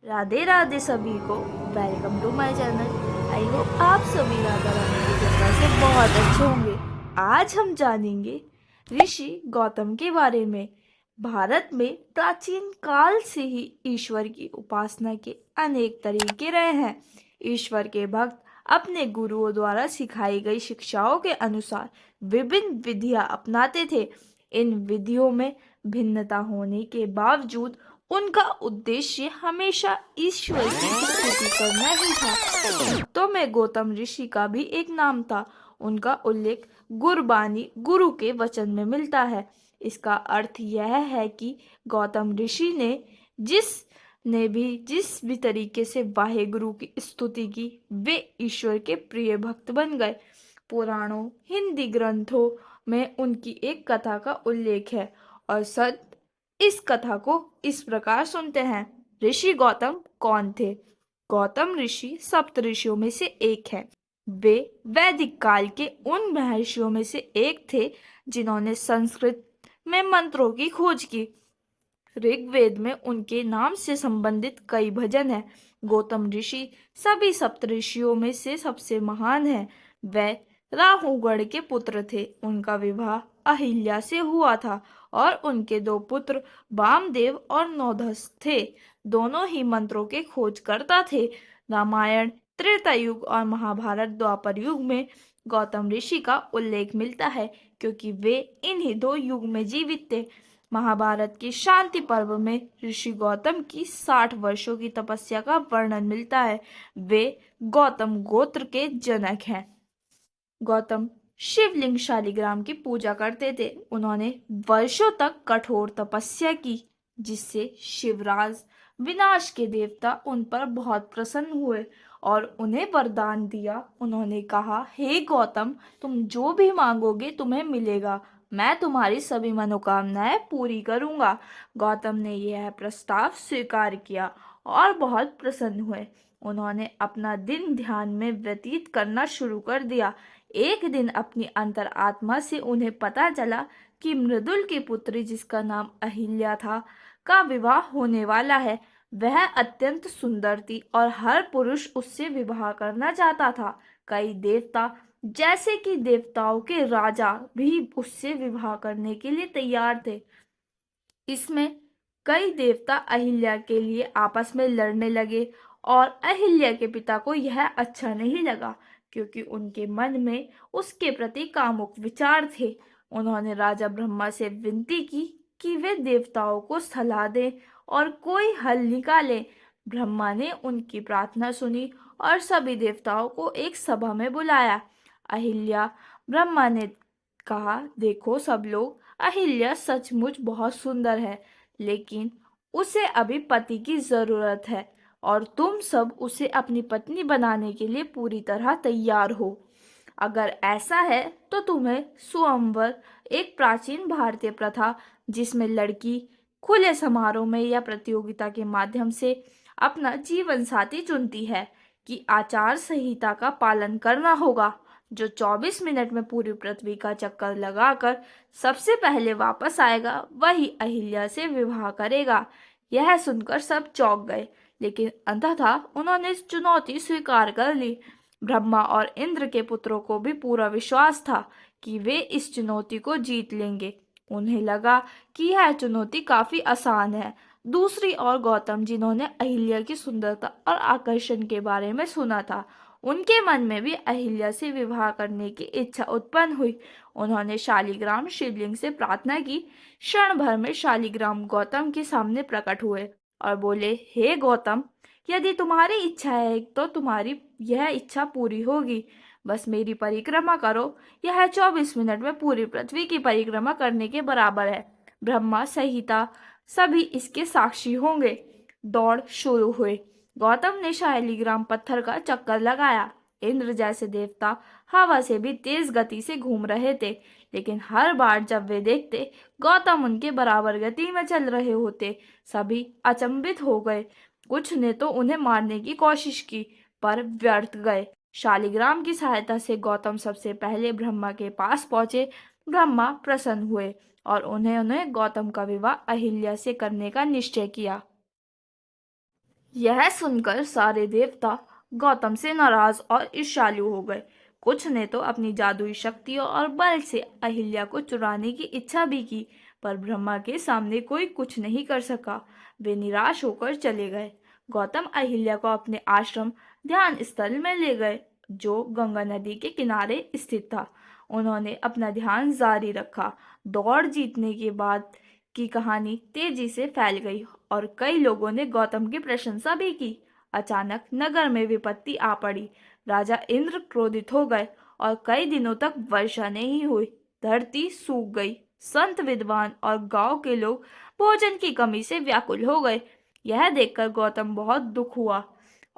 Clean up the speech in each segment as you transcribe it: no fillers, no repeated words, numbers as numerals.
राधे राधे सभी को। Welcome to my channel. I hope आप सभी राधा रानी की कृपा से बहुत अच्छे होंगे। आज हम जानेंगे ऋषि गौतम के बारे में। भारत में प्राचीन काल से ही ईश्वर की उपासना के अनेक तरीके रहे हैं। ईश्वर के भक्त अपने गुरुओं द्वारा सिखाई गई शिक्षाओं के अनुसार विभिन्न विधियां अपनाते थे। इन विधियों में भिन्नता होने के बावजूद उनका उद्देश्य हमेशा ईश्वर की स्तुति करना ही था। तो में गौतम ऋषि का भी एक नाम था। उनका उल्लेख गुरबानी गुरु के वचन में मिलता है। इसका अर्थ यह है कि गौतम ऋषि ने जिस भी तरीके से वाहे गुरु की स्तुति की, वे ईश्वर के प्रिय भक्त बन गए। पुराणों, हिंदी ग्रंथों में उनकी एक कथा का उल्लेख है और संत इस कथा को इस प्रकार सुनते हैं। ऋषि गौतम कौन थे? गौतम ऋषि सप्त ऋषियों में से एक है। वे वैदिक काल के उन महर्षियों में से एक थे जिन्होंने संस्कृत में मंत्रों की खोज की। ऋग्वेद में उनके नाम से संबंधित कई भजन हैं। गौतम ऋषि सभी सप्त ऋषियों में से सबसे महान है। वे राहुगण के पुत्र थे। उनका विवाह अहिल्या से हुआ था और उनके दो पुत्र वामदेव और नौधस थे। दोनों ही मंत्रों के खोज करता थे। रामायण, त्रेता युग और महाभारत द्वापर युग में गौतम ऋषि का उल्लेख मिलता है क्योंकि वे इन्हीं दो युग में जीवित थे। महाभारत के शांति पर्व में ऋषि गौतम की 60 वर्षों की तपस्या का वर्णन मिलता है। वे गौतम गोत्र के जनक हैं। गौतम शिवलिंग शालिग्राम की पूजा करते थे। उन्होंने वर्षों तक कठोर तपस्या की जिससे शिवराज विनाश के देवता उन पर बहुत प्रसन्न हुए और उन्हें वरदान दिया। उन्होंने कहा, हे गौतम, तुम जो भी मांगोगे तुम्हें मिलेगा। मैं तुम्हारी सभी मनोकामनाएं पूरी करूंगा। गौतम ने यह प्रस्ताव स्वीकार किया और बहुत प्रसन्न हुए। उन्होंने अपना दिन ध्यान में व्यतीत करना शुरू कर दिया। एक दिन अपनी अंतर आत्मा से उन्हें पता चला कि मृदुल की पुत्री, जिसका नाम अहिल्या था, का विवाह होने वाला है। वह अत्यंत सुंदर थी और हर पुरुष उससे विवाह करना चाहता था। कई देवता, जैसे कि देवताओं के राजा, भी उससे विवाह करने के लिए तैयार थे। इसमें कई देवता अहिल्या के लिए आपस में लड़ने लगे और अहिल्या के पिता को यह अच्छा नहीं लगा क्योंकि उनके मन में उसके प्रति कामुक विचार थे। उन्होंने राजा ब्रह्मा से विनती की कि वे देवताओं को सलाह दें और कोई हल निकालें। ब्रह्मा ने उनकी प्रार्थना सुनी और सभी देवताओं को एक सभा में बुलाया। अहिल्या ब्रह्मा ने कहा, देखो सब लोग, अहिल्या सचमुच बहुत सुंदर है, लेकिन उसे अभी पति की जरूरत है और तुम सब उसे अपनी पत्नी बनाने के लिए पूरी तरह तैयार हो। अगर ऐसा है तो तुम्हें स्वयंवर, एक प्राचीन भारतीय प्रथा जिसमें लड़की खुले समारोह में या प्रतियोगिता के माध्यम से अपना जीवन साथी चुनती है, की आचार संहिता का पालन करना होगा। जो 24 मिनट में पूरी पृथ्वी का चक्कर लगाकर सबसे पहले वापस आएगा वही अहिल्या से विवाह करेगा। यह सुनकर सब चौंक गए, लेकिन अंततः उन्होंने चुनौती स्वीकार कर ली। ब्रह्मा और इंद्र के पुत्रों को भी पूरा विश्वास था कि वे इस चुनौती को जीत लेंगे। उन्हें लगा कि यह चुनौती काफी आसान है। दूसरी ओर गौतम, जिन्होंने अहिल्या की सुंदरता और आकर्षण के बारे में सुना था, उनके मन में भी अहिल्या से विवाह करने की इच्छा उत्पन्न हुई। उन्होंने शालिग्राम शिवलिंग से प्रार्थना की। क्षण भर में शालिग्राम गौतम के सामने प्रकट हुए और बोले, हे गौतम, यदि तुम्हारी इच्छा है तो तुम्हारी यह इच्छा पूरी होगी। बस मेरी परिक्रमा करो। यह 24 मिनट में पूरी पृथ्वी की परिक्रमा करने के बराबर है। ब्रह्मा संहिता सभी इसके साक्षी होंगे। दौड़ शुरू हुई। गौतम ने शालिग्राम पत्थर का चक्कर लगाया। इंद्र जैसे देवता हवा से भी तेज गति से घूम रहे थे, लेकिन हर बार जब वे देखते गौतम उनके बराबर गति में चल रहे होते, सभी अचंभित हो गए। कुछ ने तो उन्हें मारने की कोशिश की, पर व्यर्थ गए। शालिग्राम की सहायता से गौतम सबसे पहले ब्रह्मा के पास पहुंचे। ब्रह्मा प्रसन्न हुए और उन्हें गौतम का विवाह अहिल्या से करने का निश्चय किया। यह सुनकर सारे देवता गौतम से नाराज और ईर्ष्यालु हो गए। कुछ ने तो अपनी जादुई शक्तियों और बल से अहिल्या को चुराने की इच्छा भी की, पर ब्रह्मा के सामने कोई कुछ नहीं कर सका। वे निराश होकर चले गए। गौतम अहिल्या को अपने आश्रम ध्यान स्थल में ले गए, जो गंगा नदी के किनारे स्थित था। उन्होंने अपना ध्यान जारी रखा। दौड़ जीतने के बाद की कहानी तेजी से फैल गई और कई लोगों ने गौतम की प्रशंसा भी की। अचानक नगर में विपत्ति आ पड़ी। राजा इंद्र क्रोधित हो गए और कई दिनों तक वर्षा नहीं हुई। धरती सूख गई। संत, विद्वान और गांव के लोग भोजन की कमी से व्याकुल हो गए। यह देखकर गौतम बहुत दुख हुआ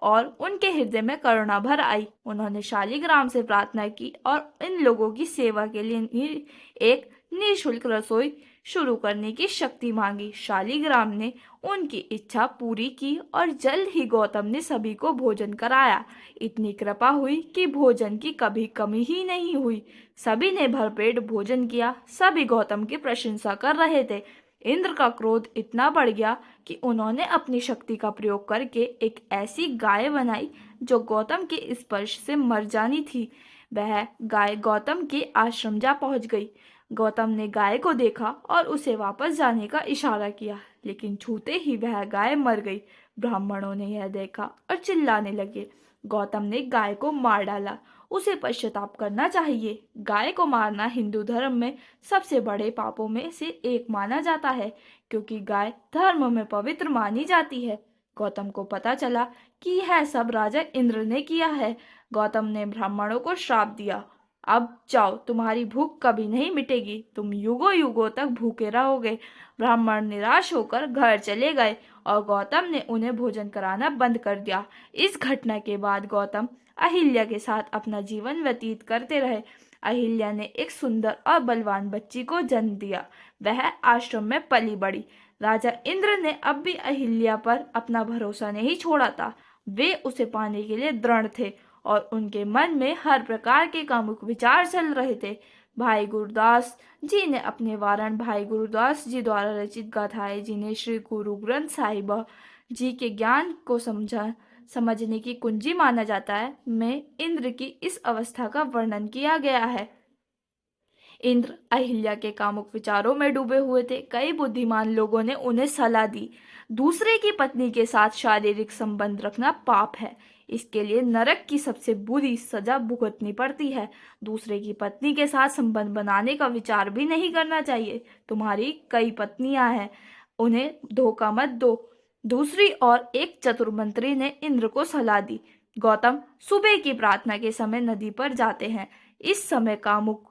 और उनके हृदय में करुणा भर आई। उन्होंने शालिग्राम से प्रार्थना की और इन लोगों की सेवा के लिए एक निःशुल्क रसोई शुरू करने की शक्ति मांगी। शालिग्राम ने उनकी इच्छा पूरी की और जल्द ही गौतम ने सभी को भोजन कराया। इतनी कृपा हुई कि भोजन की कभी कमी ही नहीं हुई। सभी ने भरपेट भोजन किया। सभी गौतम की प्रशंसा कर रहे थे। इंद्र का क्रोध इतना बढ़ गया कि उन्होंने अपनी शक्ति का प्रयोग करके एक ऐसी गाय बनाई जो गौतम के स्पर्श से मर जानी थी। वह गाय गौतम के आश्रम जा पहुंच गई। गौतम ने गाय को देखा और उसे वापस जाने का इशारा किया, लेकिन छूते ही वह गाय मर गई। ब्राह्मणों ने यह देखा और चिल्लाने लगे, गौतम ने गाय को मार डाला, उसे पश्चाताप करना चाहिए। गाय को मारना हिंदू धर्म में सबसे बड़े पापों में से एक माना जाता है, क्योंकि गाय धर्म में पवित्र मानी जाती है। गौतम को पता चला कि यह सब राजा इंद्र ने किया है। गौतम ने ब्राह्मणों को श्राप दिया, अब जाओ, तुम्हारी भूख कभी नहीं मिटेगी, तुम युगों युगों तक भूखे रहोगे। ब्राह्मण निराश होकर घर चले गए और गौतम ने उन्हें भोजन कराना बंद कर दिया। इस घटना के बाद गौतम अहिल्या के साथ अपना जीवन व्यतीत करते रहे। अहिल्या ने एक सुंदर और बलवान बच्ची को जन्म दिया। वह आश्रम में पली बड़ी। राजा इंद्र ने अब भी अहिल्या पर अपना भरोसा नहीं छोड़ा था। वे उसे पाने के लिए दृढ़ थे और उनके मन में हर प्रकार के कामुक विचार चल रहे थे। भाई गुरुदास जी ने अपने वारण भाई गुरुदास जी द्वारा रचित गाथाएं, जिन्हें श्री गुरु ग्रंथ साहिब जी के ज्ञान को समझने की कुंजी माना जाता है, में इंद्र की इस अवस्था का वर्णन किया गया है। इंद्र अहिल्या के कामुक विचारों में डूबे हुए थे। कई बुद्धिमान लोगों ने उन्हें सलाह दी, दूसरे की पत्नी के साथ शारीरिक संबंध रखना पाप है, इसके लिए नरक की सबसे बुरी सजा भुगतनी पड़ती है। दूसरे की पत्नी के साथ संबंध बनाने का विचार भी नहीं करना चाहिए। तुम्हारी कई पत्नियां हैं, उन्हें धोखा मत दो। दूसरी ओर एक चतुर मंत्री ने इंद्र को सलाह दी, गौतम सुबह की प्रार्थना के समय नदी पर जाते हैं। इस समय कामुक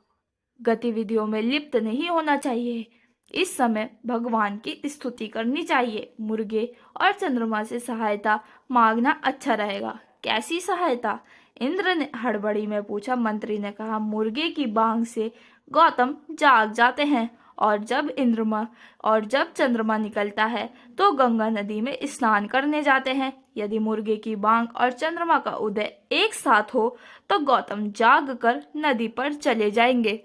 गतिविधियों में लिप्त नहीं होना चाहिए। इस समय भगवान की स्तुति करनी चाहिए। मुर्गे और चंद्रमा से सहायता मांगना अच्छा रहेगा। कैसी सहायता? इंद्र ने हड़बड़ी में पूछा। मंत्री ने कहा, मुर्गे की बांग से गौतम जाग जाते हैं और जब चंद्रमा निकलता है तो गंगा नदी में स्नान करने जाते हैं। यदि मुर्गे की बांग और चंद्रमा का उदय एक साथ हो तो गौतम जाग कर नदी पर चले जाएंगे।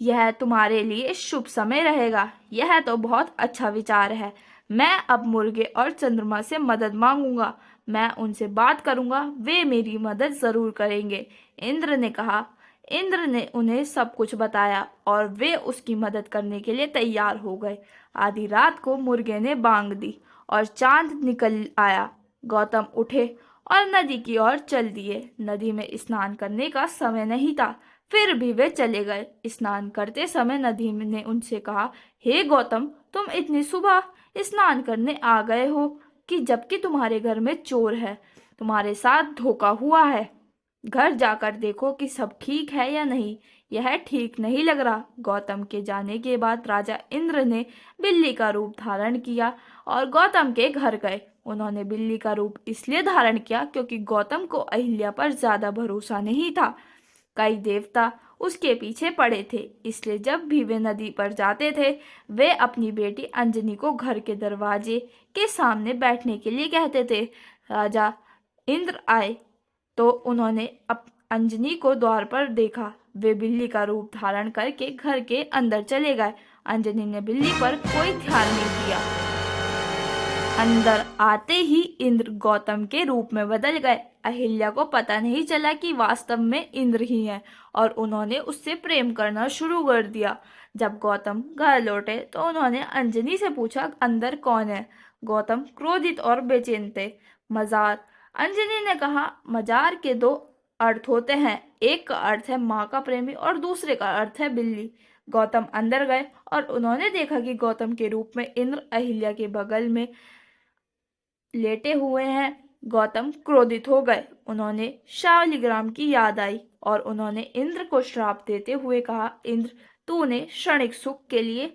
यह तुम्हारे लिए शुभ समय रहेगा। यह तो बहुत अच्छा विचार है। मैं अब मुर्गे और चंद्रमा से मदद मांगूंगा। मैं उनसे बात करूंगा, वे मेरी मदद जरूर करेंगे। इंद्र ने कहा। इंद्र ने उन्हें सब कुछ बताया और वे उसकी मदद करने के लिए तैयार हो गए। आधी रात को मुर्गे ने बांग दी और चांद निकल आया। गौतम उठे और नदी की ओर चल दिए। नदी में स्नान करने का समय नहीं था, फिर भी वे चले गए। स्नान करते समय नदी ने उनसे कहा, हे गौतम, तुम इतनी सुबह स्नान करने आ गए हो कि जबकि तुम्हारे घर में चोर है, तुम्हारे साथ धोखा हुआ है। घर जाकर देखो कि सब ठीक है या नहीं। यह ठीक नहीं लग रहा। गौतम के जाने के बाद राजा इंद्र ने बिल्ली का रूप धारण किया और गौतम के घर गए। उन्होंने बिल्ली का रूप इसलिए धारण किया क्योंकि गौतम को अहिल्या पर ज्यादा भरोसा नहीं था। कई देवता उसके पीछे पड़े थे, इसलिए जब भी वे नदी पर जाते थे, वे अपनी बेटी अंजनी को घर के दरवाजे के सामने बैठने के लिए कहते थे। राजा इंद्र आए तो उन्होंने अंजनी को द्वार पर देखा। वे बिल्ली का रूप धारण करके घर के अंदर चले गए। अंजनी ने बिल्ली पर कोई ध्यान नहीं दिया। अंदर आते ही इंद्र गौतम के रूप में बदल गए। अहिल्या को पता नहीं चला कि वास्तव में इंद्र ही हैं और उन्होंने उससे प्रेम करना शुरू कर दिया। जब गौतम घर लौटे तो उन्होंने अंजनी से पूछा, अंदर कौन है? गौतम क्रोधित और बेचैन थे। मजार। अंजनी ने कहा, मजार के दो अर्थ होते हैं, एक का अर्थ है माँ का प्रेमी और दूसरे का अर्थ है बिल्ली। गौतम अंदर गए और उन्होंने देखा कि गौतम के रूप में इंद्र अहिल्या के बगल में लेटे हुए हैं। गौतम क्रोधित हो गए। उन्होंने शालिग्राम की याद आई और उन्होंने इंद्र को श्राप देते हुए कहा, इंद्र, तूने क्षणिक सुख के लिए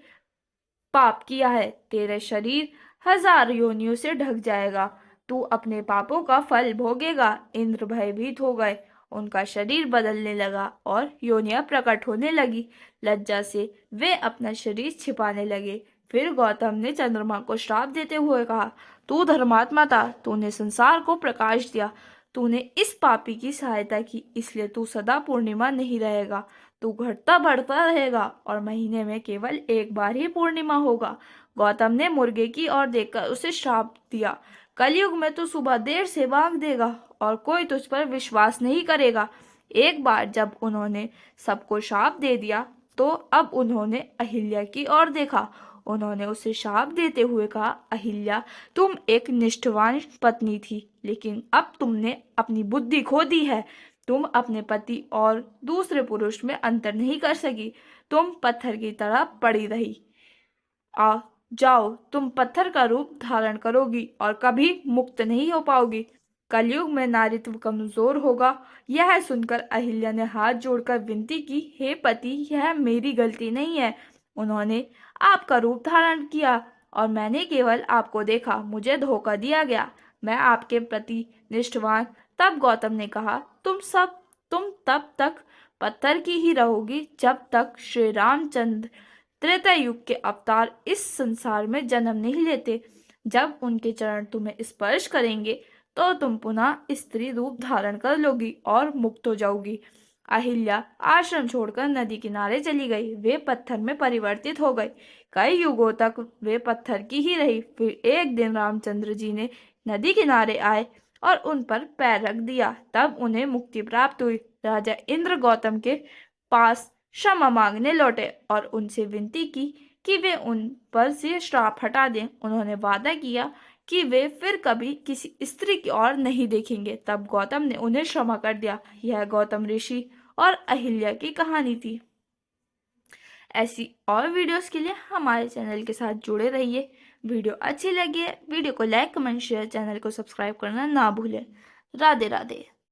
पाप किया है। तेरे शरीर 1000 योनियों से ढक जाएगा। तू अपने पापों का फल भोगेगा। इंद्र भयभीत हो गए। उनका शरीर बदलने लगा और योनियां प्रकट होने लगी। लज्जा से वे अपना शरीर छिपाने लगे। फिर गौतम ने चंद्रमा को श्राप देते हुए कहा, तू धर्मात्मा था, तूने संसार को प्रकाश दिया। तूने इस पापी की सहायता की, इसलिए तू सदा पूर्णिमा नहीं रहेगा। तू घटता बढ़ता रहेगा और महीने में केवल एक बार ही पूर्णिमा होगा। गौतम ने मुर्गे की ओर देखकर उसे श्राप दिया, कलयुग में तू सुबह देर से भाग देगा और कोई तुझ पर विश्वास नहीं करेगा। एक बार जब उन्होंने सबको श्राप दे दिया तो अब उन्होंने अहिल्या की ओर देखा। उन्होंने उसे शाप देते हुए कहा, अहिल्या, तुम एक निष्ठावान पत्नी थी, लेकिन अब तुमने अपनी बुद्धि खो दी है। तुम अपने पति और दूसरे पुरुष में अंतर नहीं कर सकी। तुम पत्थर की तरह पड़ी रही। आ जाओ, तुम पत्थर का रूप धारण करोगी और कभी मुक्त नहीं हो पाओगी। कलयुग में नारीत्व कमजोर होगा। यह सुनकर अहिल्या ने हाथ जोड़कर विनती की, हे पति, यह मेरी गलती नहीं है। उन्होंने आपका रूप धारण किया और मैंने केवल आपको देखा। मुझे धोखा दिया गया। मैं आपके प्रति निष्ठावान। तब गौतम ने कहा, तुम तब तक पत्थर की ही रहोगी जब तक श्री रामचंद्र त्रेता युग के अवतार इस संसार में जन्म नहीं लेते। जब उनके चरण तुम्हें स्पर्श करेंगे तो तुम पुनः स्त्री रूप धारण कर लोगी और मुक्त हो जाओगी। अहिल्या आश्रम छोड़कर नदी किनारे चली गई। वे पत्थर में परिवर्तित हो गई। कई युगों तक वे पत्थर की ही रही। फिर एक दिन रामचंद्र जी ने नदी किनारे आए और उन पर पैर रख दिया। तब उन्हें मुक्ति प्राप्त हुई। राजा इंद्र गौतम के पास क्षमा मांगने लौटे और उनसे विनती की कि वे उन पर से श्राप हटा दें। उन्होंने वादा किया कि वे फिर कभी किसी स्त्री की ओर नहीं देखेंगे। तब गौतम ने उन्हें क्षमा कर दिया। यह गौतम ऋषि और अहिल्या की कहानी थी। ऐसी और वीडियोस के लिए हमारे चैनल के साथ जुड़े रहिए। वीडियो अच्छी लगी है, वीडियो को लाइक, कमेंट, शेयर, चैनल को सब्सक्राइब करना ना भूलें। राधे राधे।